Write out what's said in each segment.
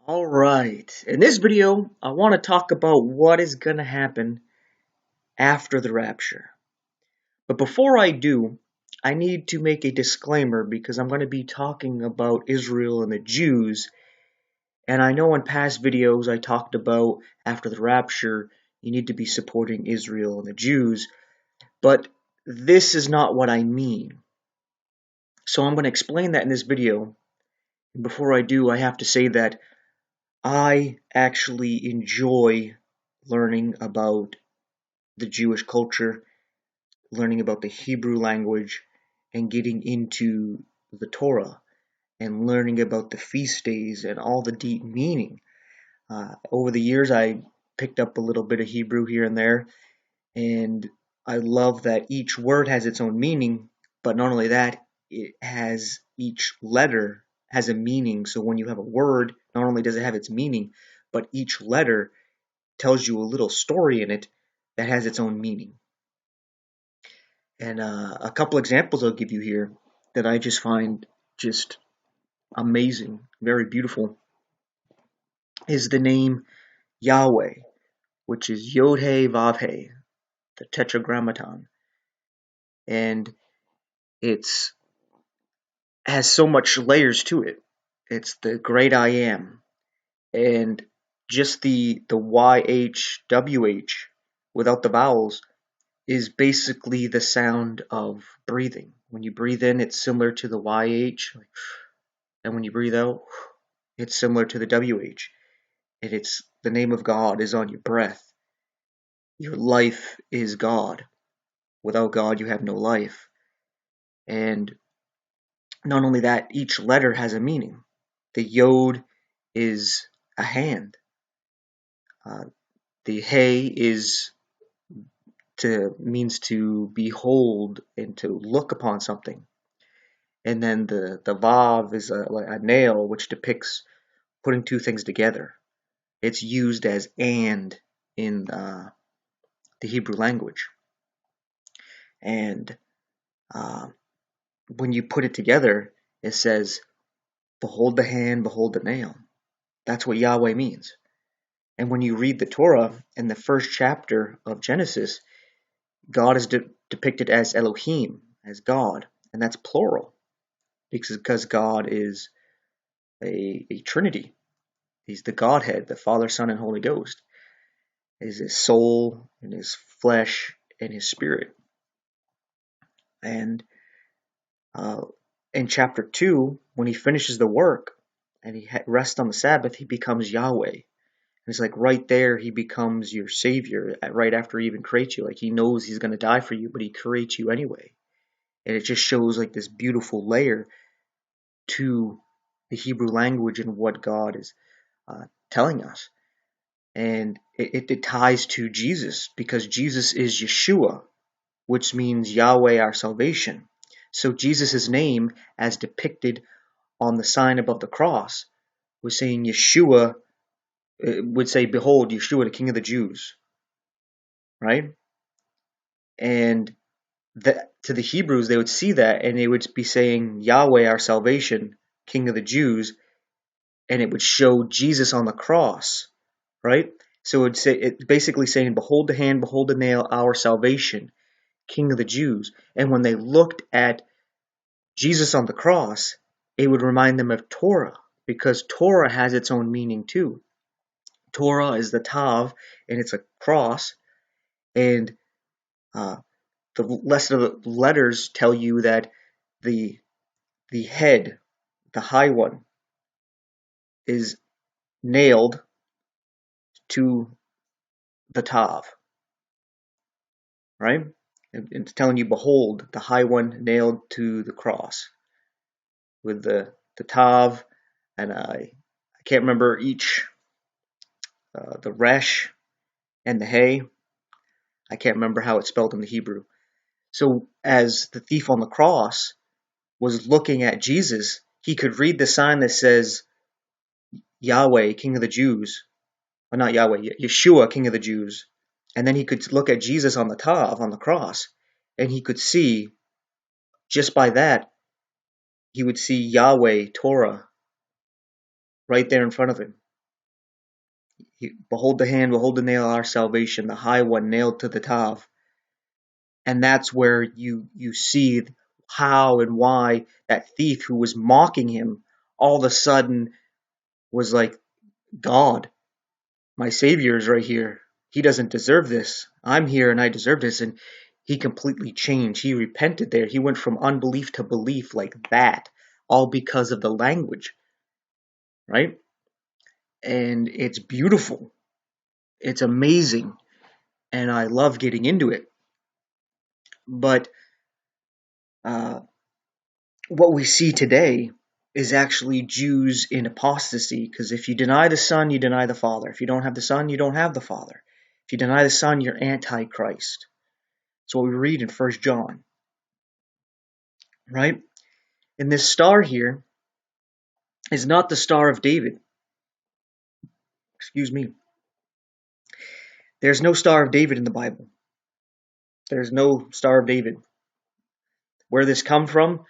Alright, in this video, I want to talk about what is going to happen after the rapture. But before I do, I need to make a disclaimer because I'm going to be talking about Israel and the Jews. And I know in past videos I talked about after the rapture, you need to be supporting Israel and the Jews. But this is not what I mean. So I'm going to explain that in this video. And before I do, I have to say that I actually enjoy learning about the Jewish culture, learning about the Hebrew language, and getting into the Torah and learning about the feast days and all the deep meaning. Over the years, I picked up a little bit of Hebrew here and there, and I love that each word has its own meaning, but not only that, each letter has a meaning. So when you have a word, not only does it have its meaning, but each letter tells you a little story in it that has its own meaning. And a couple examples I'll give you here that I just find just amazing, very beautiful, is the name Yahweh, which is Yod He Vav He, the Tetragrammaton, and it's has so much layers to it. It's the great I am, and just the YHWH without the vowels is basically the sound of breathing. When you breathe in, it's similar to the YH, and when you breathe out, it's similar to the WH. And it's the name of God is on your breath. Your life is God. Without God, you have no life. And not only that, each letter has a meaning. The Yod is a hand. The Hey means to behold and to look upon something. And then the Vav is a nail, which depicts putting two things together. It's used as and in the Hebrew language. And when you put it together, it says, behold the hand, behold the nail. That's what Yahweh means. And when you read the Torah in the first chapter of Genesis, God is depicted as Elohim, as God, and that's plural because God is a Trinity. He's the Godhead, the Father, Son, and Holy Ghost. Is his soul and his flesh and his spirit. And in chapter 2, when he finishes the work and he rests on the Sabbath, he becomes Yahweh. And it's like right there, he becomes your savior right after he even creates you. Like he knows he's going to die for you, but he creates you anyway. And it just shows like this beautiful layer to the Hebrew language and what God is telling us. And it ties to Jesus because Jesus is Yeshua, which means Yahweh our salvation. So Jesus' name, as depicted on the sign above the cross, was saying Yeshua, would say, behold, Yeshua, the King of the Jews, right? And to the Hebrews, they would see that and they would be saying Yahweh our salvation, King of the Jews, and it would show Jesus on the cross, right? So it's basically saying, behold the hand, behold the nail, our salvation, King of the Jews. And when they looked at Jesus on the cross, it would remind them of Torah, because Torah has its own meaning too. Torah is the Tav, and it's a cross, and the rest of the letters tell you that the head, the high one, is nailed to the Tav, right? And it's telling you, behold, the high one nailed to the cross, with the Tav, and I can't remember each, the Resh and the Hey. I can't remember how it's spelled in the Hebrew. So as the thief on the cross was looking at Jesus, he could read the sign that says Yahweh, King of the Jews. Or not Yahweh, Yeshua, King of the Jews. And then he could look at Jesus on the Tav, on the cross, and he could see, just by that, he would see Yahweh, Torah, right there in front of him. Behold the hand, behold the nail of our salvation, the high one nailed to the Tav. And that's where you see how and why that thief who was mocking him all of a sudden was like, God, my Savior is right here. He doesn't deserve this. I'm here and I deserve this. And he completely changed. He repented there. He went from unbelief to belief like that, all because of the language, right? And it's beautiful. It's amazing. And I love getting into it. But what we see today is actually Jews in apostasy, because if you deny the Son, you deny the Father. If you don't have the Son, you don't have the Father. If you deny the Son, you're anti-Christ. That's what we read in 1 John, right? And this star here is not the Star of David. Excuse me. There's no Star of David in the Bible. There's no Star of David. Where this come from,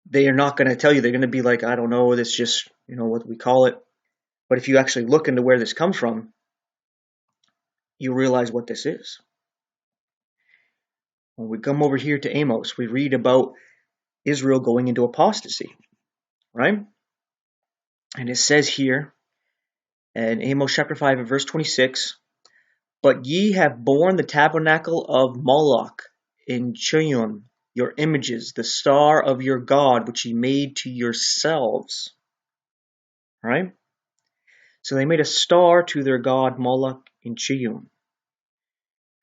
they are not going to tell you. They're going to be like, I don't know, this just, what we call it. But if you actually look into where this comes from, you realize what this is. When we come over here to Amos, we read about Israel going into apostasy, right? And it says here in Amos chapter 5 and verse 26, but ye have borne the tabernacle of Moloch in Chiyun, your images, the star of your God, which ye made to yourselves. Right? So they made a star to their god Moloch in Chiyun.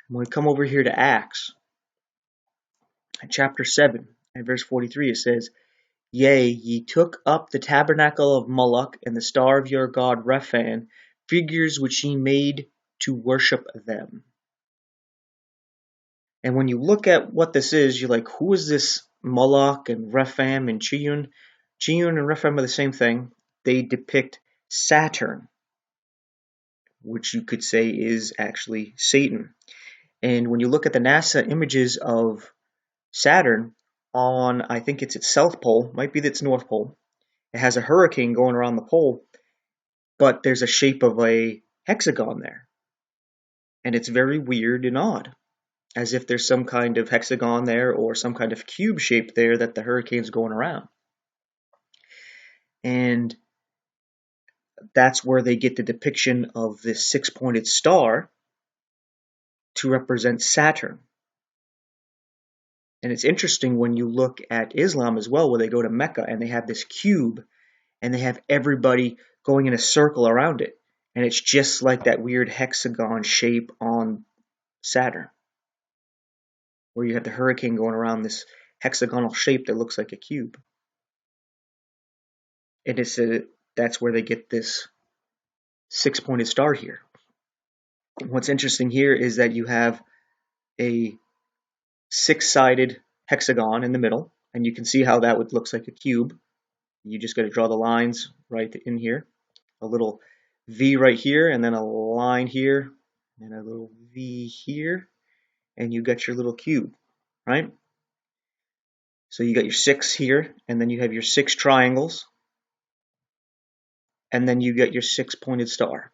When we come over here to Acts, in chapter 7 and verse 43, it says, yea, ye took up the tabernacle of Moloch and the star of your god Rephan, figures which ye made to worship them. And when you look at what this is, you're like, who is this Moloch and Rephan and Chiyun? Chiyun and Rephan are the same thing. They depict Saturn, which you could say is actually Satan. And when you look at the NASA images of Saturn on, I think it's its south pole, might be its north pole, it has a hurricane going around the pole, but there's a shape of a hexagon there. And it's very weird and odd, as if there's some kind of hexagon there or some kind of cube shape there that the hurricane's going around. And that's where they get the depiction of this six-pointed star to represent Saturn. And it's interesting when you look at Islam as well, where they go to Mecca and they have this cube and they have everybody going in a circle around it. And it's just like that weird hexagon shape on Saturn, where you have the hurricane going around this hexagonal shape that looks like a cube. And that's where they get this six-pointed star here. What's interesting here is that you have a six-sided hexagon in the middle, and you can see how that looks like a cube. You just got to draw the lines right in here. A little V right here, and then a line here, and a little V here, and you got your little cube, right? So you got your six here, and then you have your six triangles, and then you got your six-pointed star,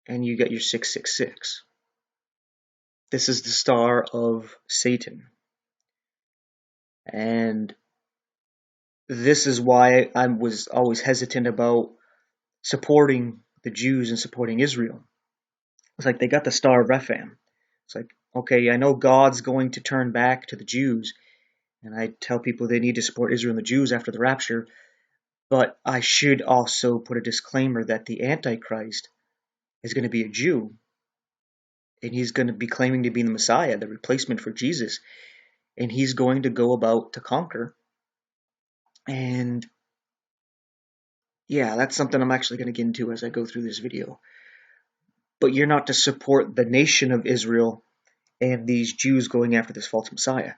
and you got your 666. This is the star of Satan. And this is why I was always hesitant about supporting the Jews and supporting Israel. It's like they got the star of Rephan. It's like, okay, I know God's going to turn back to the Jews, and I tell people they need to support Israel and the Jews after the rapture, but I should also put a disclaimer that the Antichrist is going to be a Jew, and he's going to be claiming to be the Messiah, the replacement for Jesus, and he's going to go about to conquer. And yeah, that's something I'm actually going to get into as I go through this video. But you're not to support the nation of Israel and these Jews going after this false Messiah.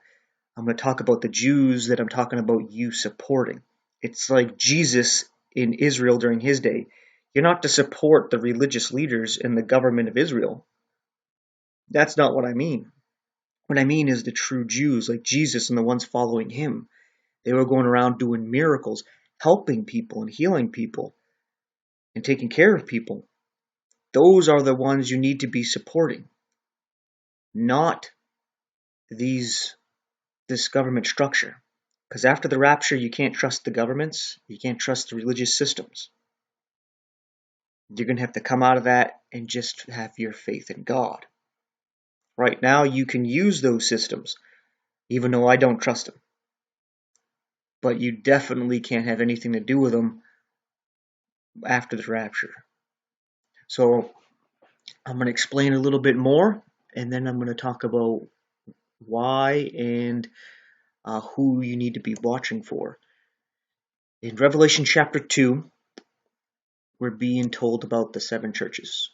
I'm going to talk about the Jews that I'm talking about you supporting. It's like Jesus in Israel during his day. You're not to support the religious leaders in the government of Israel. That's not what I mean. What I mean is the true Jews, like Jesus and the ones following him. They were going around doing miracles, helping people and healing people and taking care of people. Those are the ones you need to be supporting, not this government structure. Because after the rapture, you can't trust the governments, you can't trust the religious systems. You're going to have to come out of that and just have your faith in God. Right now, you can use those systems, even though I don't trust them. But you definitely can't have anything to do with them after the rapture. So I'm going to explain a little bit more, and then I'm going to talk about why and who you need to be watching for. In Revelation chapter 2, we're being told about the 7 churches.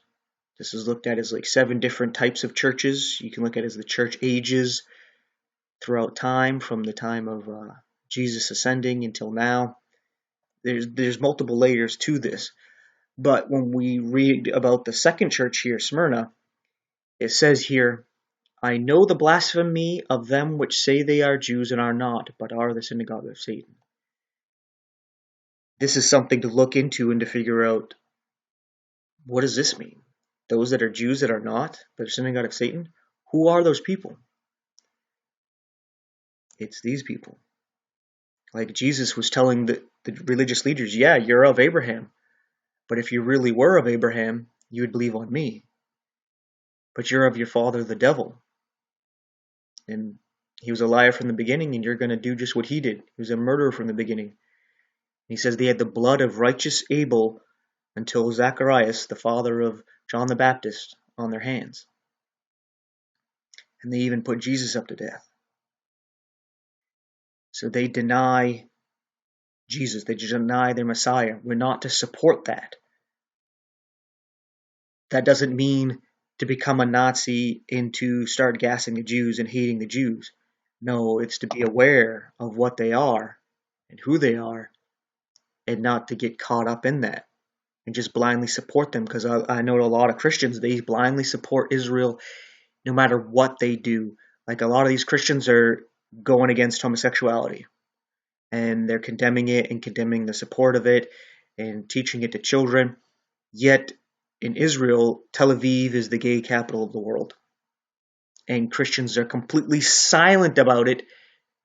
This is looked at as like 7 different types of churches. You can look at it as the church ages throughout time, from the time of Jesus ascending until now. There's multiple layers to this. But when we read about the 2nd church here, Smyrna, it says here, I know the blasphemy of them which say they are Jews and are not, but are the synagogue of Satan. This is something to look into and to figure out, what does this mean? Those that are Jews that are not, but are synagogue of Satan? Who are those people? It's these people. Like Jesus was telling the religious leaders, yeah, you're of Abraham, but if you really were of Abraham, you would believe on me. But you're of your father, the devil. And he was a liar from the beginning, and you're going to do just what he did. He was a murderer from the beginning. He says they had the blood of righteous Abel until Zacharias, the father of John the Baptist, on their hands. And they even put Jesus up to death. So they deny Jesus. They deny their Messiah. We're not to support that. That doesn't mean to become a Nazi and to start gassing the Jews and hating the Jews. No, it's to be aware of what they are and who they are, and not to get caught up in that and just blindly support them. Because I know a lot of Christians, they blindly support Israel no matter what they do. Like a lot of these Christians are going against homosexuality, and they're condemning it and condemning the support of it and teaching it to children. Yet in Israel, Tel Aviv is the gay capital of the world. And Christians are completely silent about it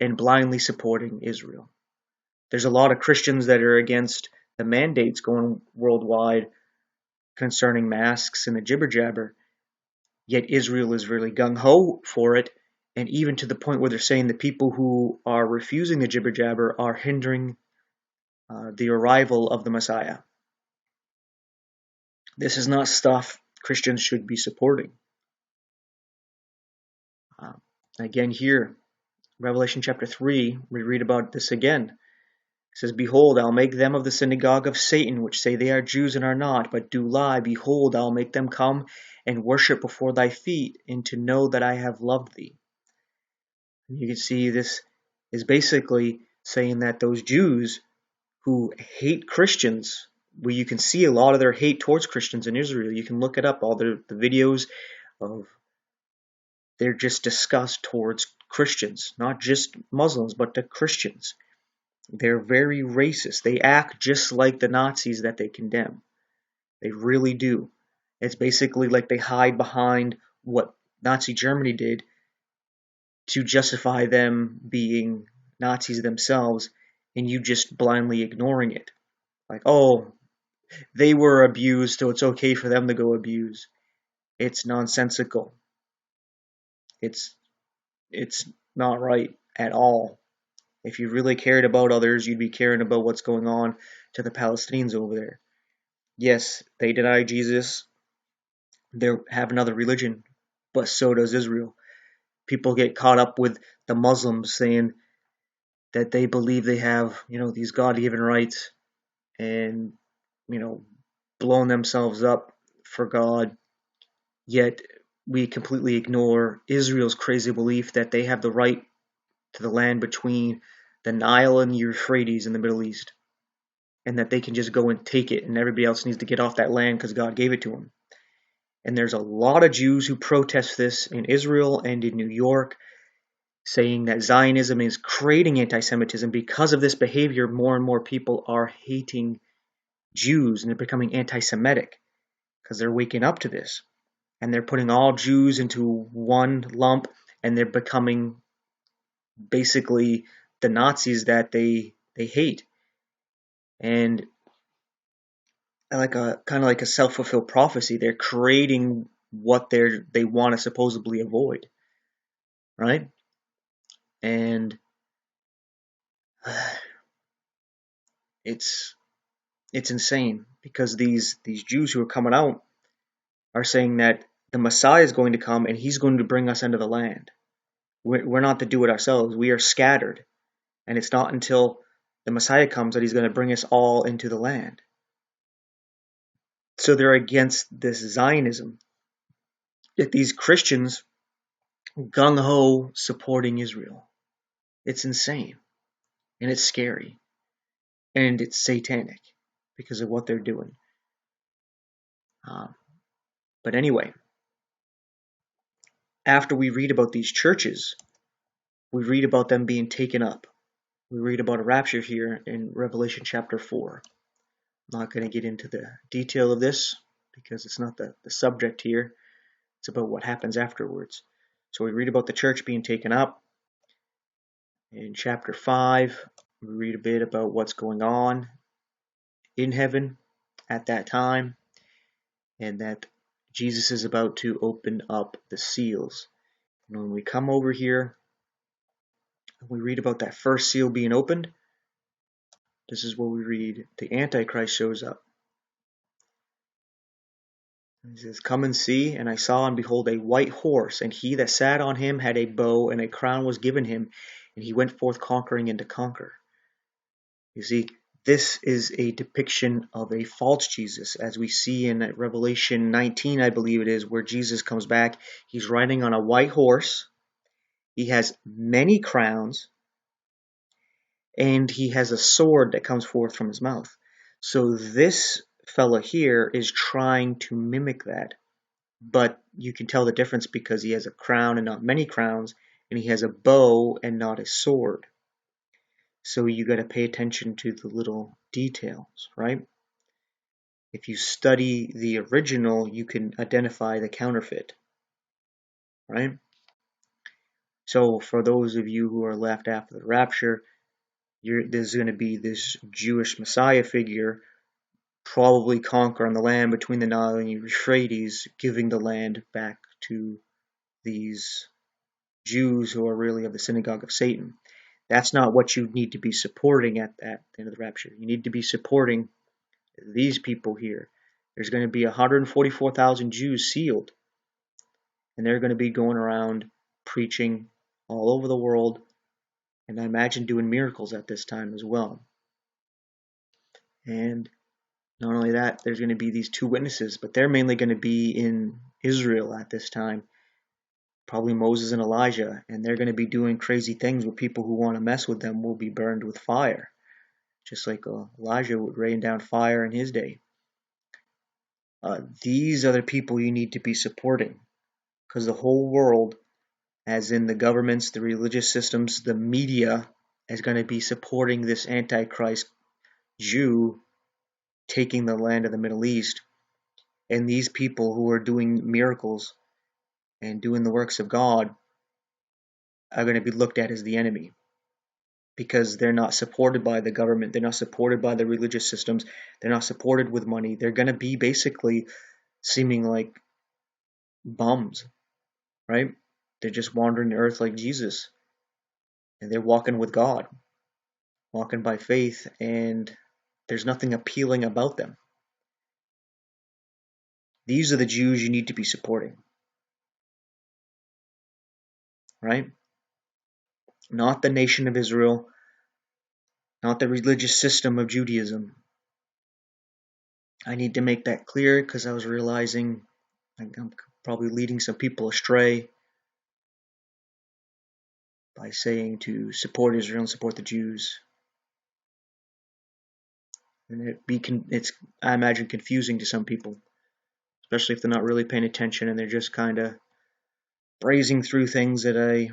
and blindly supporting Israel. There's a lot of Christians that are against the mandates going worldwide concerning masks and the jibber jabber. Yet Israel is really gung-ho for it, and even to the point where they're saying the people who are refusing the jibber jabber are hindering the arrival of the Messiah. This is not stuff Christians should be supporting. Again here, Revelation chapter 3, we read about this again. It says, Behold, I'll make them of the synagogue of Satan, which say they are Jews and are not, but do lie. Behold, I'll make them come and worship before thy feet, and to know that I have loved thee. And you can see this is basically saying that those Jews who hate Christians, where you can see a lot of their hate towards Christians in Israel. You can look it up, all the videos of their just disgust towards Christians, not just Muslims, but the Christians. They're very racist. They act just like the Nazis that they condemn. They really do. It's basically like they hide behind what Nazi Germany did to justify them being Nazis themselves, and you just blindly ignoring it. Like, oh, they were abused, so it's okay for them to go abuse. It's nonsensical. It's not right at all. If you really cared about others, you'd be caring about what's going on to the Palestinians over there. Yes, they deny Jesus. They have another religion, but so does Israel. People get caught up with the Muslims saying that they believe they have, these God-given rights and, blowing themselves up for God. Yet we completely ignore Israel's crazy belief that they have the right to the land between the Nile and the Euphrates in the Middle East, and that they can just go and take it, and everybody else needs to get off that land because God gave it to them. And there's a lot of Jews who protest this in Israel and in New York, saying that Zionism is creating anti-Semitism. Because of this behavior, more and more people are hating Jews and they're becoming anti-Semitic. because they're waking up to this. And they're putting all Jews into one lump, and they're becoming basically the Nazis that they hate. And like a kind of like a self-fulfilled prophecy, they're creating what they want to supposedly avoid, right? And it's insane, because these Jews who are coming out are saying that the Messiah is going to come and he's going to bring us into the land. We're not to do it ourselves. We are scattered. And it's not until the Messiah comes that he's going to bring us all into the land. So they're against this Zionism. Yet these Christians gung-ho supporting Israel. It's insane. And it's scary. And it's satanic because of what they're doing. But anyway, after we read about these churches, we read about them being taken up. We read about a rapture here in Revelation chapter 4. I'm not going to get into the detail of this because it's not the subject here. It's about what happens afterwards. So we read about the church being taken up. In chapter 5, we read a bit about what's going on in heaven at that time, and that Jesus is about to open up the seals. And when we come over here, we read about that first seal being opened. This is what we read. The Antichrist shows up. He says, "Come and see, and I saw, and behold, a white horse, and he that sat on him had a bow, and a crown was given him, and he went forth conquering and to conquer." You see, this is a depiction of a false Jesus, as we see in Revelation 19, I believe it is, where Jesus comes back. He's riding on a white horse. He has many crowns, and he has a sword that comes forth from his mouth. So this fella here is trying to mimic that. But you can tell the difference because he has a crown and not many crowns, and he has a bow and not a sword. So you got to pay attention to the little details, right? If you study the original, you can identify the counterfeit, right? So for those of you who are left after the rapture, there's going to be this Jewish Messiah figure probably conquering the land between the Nile and Euphrates, giving the land back to these Jews who are really of the synagogue of Satan. That's not what you need to be supporting at the end of the rapture. You need to be supporting these people here. There's going to be 144,000 Jews sealed, and they're going to be going around preaching all over the world, and I imagine doing miracles at this time as well. And not only that, there's going to be these two witnesses, but they're mainly going to be in Israel at this time. Probably Moses and Elijah, and they're going to be doing crazy things where people who want to mess with them will be burned with fire, just like Elijah would rain down fire in his day. These are the people you need to be supporting, because the whole world, as in the governments, the religious systems, the media, is going to be supporting this Antichrist Jew taking the land of the Middle East. And these people who are doing miracles and doing the works of God are going to be looked at as the enemy, because they're not supported by the government, they're not supported by the religious systems, they're not supported with money. They're going to be basically seeming like bums, right? They're just wandering the earth like Jesus, and they're walking with God, walking by faith, and there's nothing appealing about them. These are the Jews you need to be supporting, right? Not the nation of Israel, not the religious system of Judaism. I need to make that clear because I was realizing I'm probably leading some people astray by saying to support Israel and support the Jews. And it's, I imagine, confusing to some people, especially if they're not really paying attention and they're just kind of brazing through things that I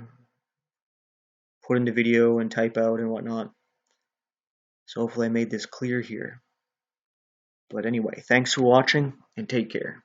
put in the video and type out and whatnot. So hopefully I made this clear here. But anyway, thanks for watching. and take care.